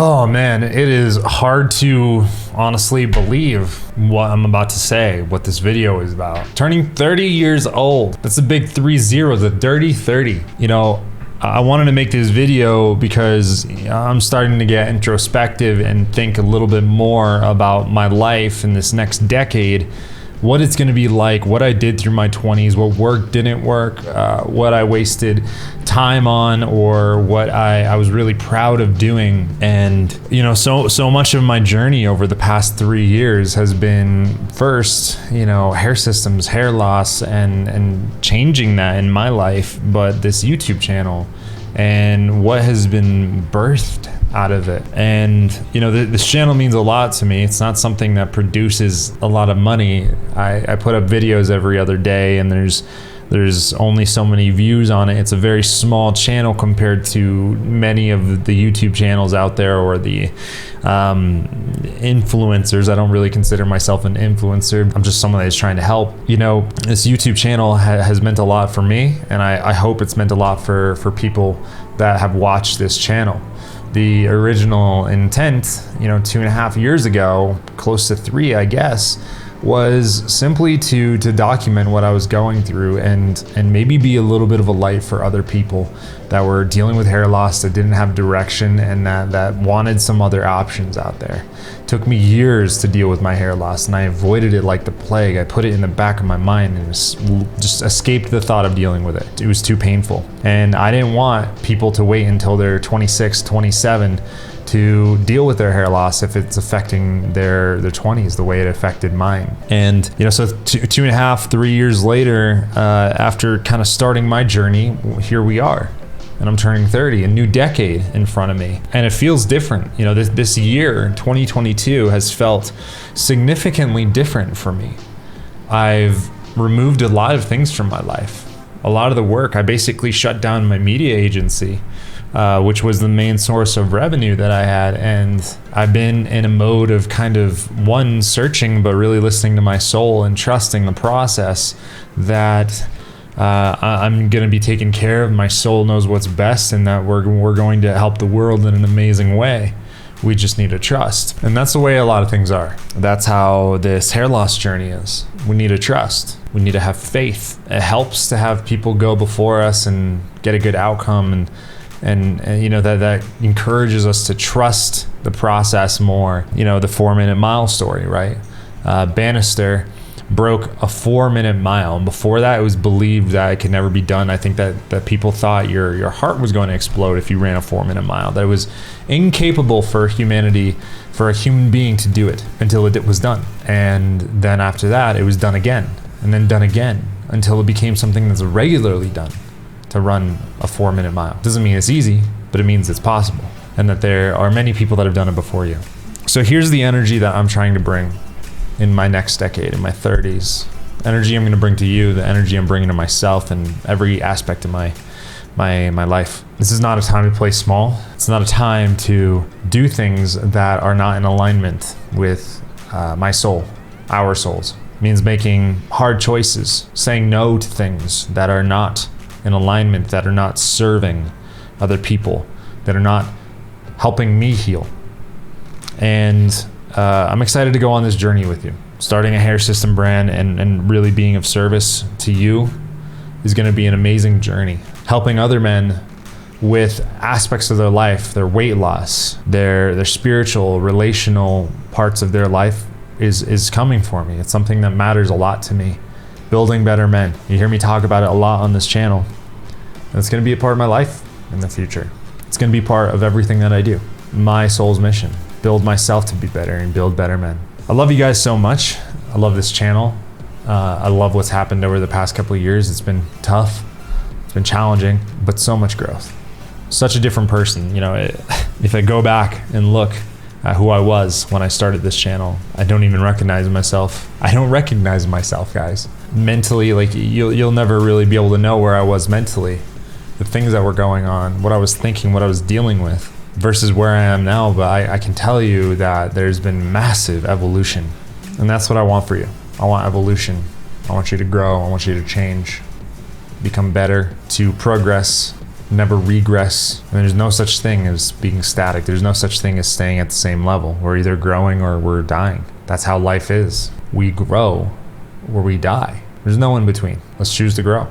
Oh man, it is hard to honestly believe what I'm about to say, what this video is about. Turning 30 years old. That's a big 30, the dirty 30. You know, I wanted to make this video because I'm starting to get introspective and think a little bit more about my life in this next decade, what it's going to be like, what I did through my 20s, what worked, didn't work, what I wasted time on, or what I was really proud of doing. And you know, so much of my journey over the past 3 years has been first, you know, hair systems, hair loss, and changing that in my life, but this YouTube channel and what has been birthed out of it. And you know, this channel means a lot to me. It's not something that produces a lot of money. I put up videos every other day, and there's only so many views on it. It's a very small channel compared to many of the YouTube channels out there, or the influencers. I don't really consider myself an influencer. I'm just someone that is trying to help. You know, this YouTube channel has meant a lot for me, and I hope it's meant a lot for people that have watched this channel. The original intent, you know, 2.5 years ago, close to 3, I guess, was simply to document what I was going through and maybe be a little bit of a light for other people that were dealing with hair loss, that didn't have direction, and that wanted some other options out there. It took me years to deal with my hair loss, and I avoided it like the plague. I put it in the back of my mind and just escaped the thought of dealing with it. It was too painful. And I didn't want people to wait until they're 26, 27 to deal with their hair loss if it's affecting their 20s the way it affected mine. And you know, so 2.5, 3 years later, after kind of starting my journey, here we are. And I'm turning 30, a new decade in front of me. And it feels different. You know, this year, 2022, has felt significantly different for me. I've removed a lot of things from my life. A lot of the work, I basically shut down my media agency, which was the main source of revenue that I had. And I've been in a mode of kind of searching, but really listening to my soul and trusting the process that I'm going to be taken care of. My soul knows what's best, and that we're going to help the world in an amazing way. We just need to trust. And that's the way a lot of things are. That's how this hair loss journey is. We need to trust. We need to have faith. It helps to have people go before us and get a good outcome, and you know, that encourages us to trust the process more. You know, the 4-minute mile story, right? Bannister broke a 4-minute mile, and before that it was believed that it could never be done. I think that people thought your heart was going to explode if you ran a 4-minute mile, that it was incapable for humanity, for a human being to do it, until it was done. And then after that it was done again, and then done again, until it became something that's regularly done, to run a 4-minute mile. Doesn't mean it's easy, but it means it's possible, and that there are many people that have done it before you. So here's the energy that I'm trying to bring in my next decade, in my 30s. Energy I'm going to bring to you, the energy I'm bringing to myself in every aspect of my life. This is not a time to play small. It's not a time to do things that are not in alignment with my soul, our souls. It means making hard choices, saying no to things that are not in alignment, that are not serving other people, that are not helping me heal. And I'm excited to go on this journey with you. Starting a hair system brand and really being of service to you is going to be an amazing journey. Helping other men with aspects of their life, their weight loss, their spiritual, relational parts of their life is coming for me. It's something that matters a lot to me. Building better men. You hear me talk about it a lot on this channel. And it's going to be a part of my life in the future. It's going to be part of everything that I do. My soul's mission. Build myself to be better and build better men. I love you guys so much. I love this channel. I love what's happened over the past couple of years. It's been tough. It's been challenging, but so much growth. Such a different person. You know, if I go back and look at who I was when I started this channel, I don't even recognize myself. I don't recognize myself, guys. Mentally, like you'll never really be able to know where I was mentally, the things that were going on, what I was thinking, what I was dealing with, versus where I am now. But I can tell you that there's been massive evolution, and that's what I want for you. I want evolution. I want you to grow. I want you to change, become better, to progress never regress. And there's no such thing as being static. There's no such thing as staying at the same level. We're either growing or we're dying. That's how life is. We grow or we die. There's no in between. Let's choose to grow.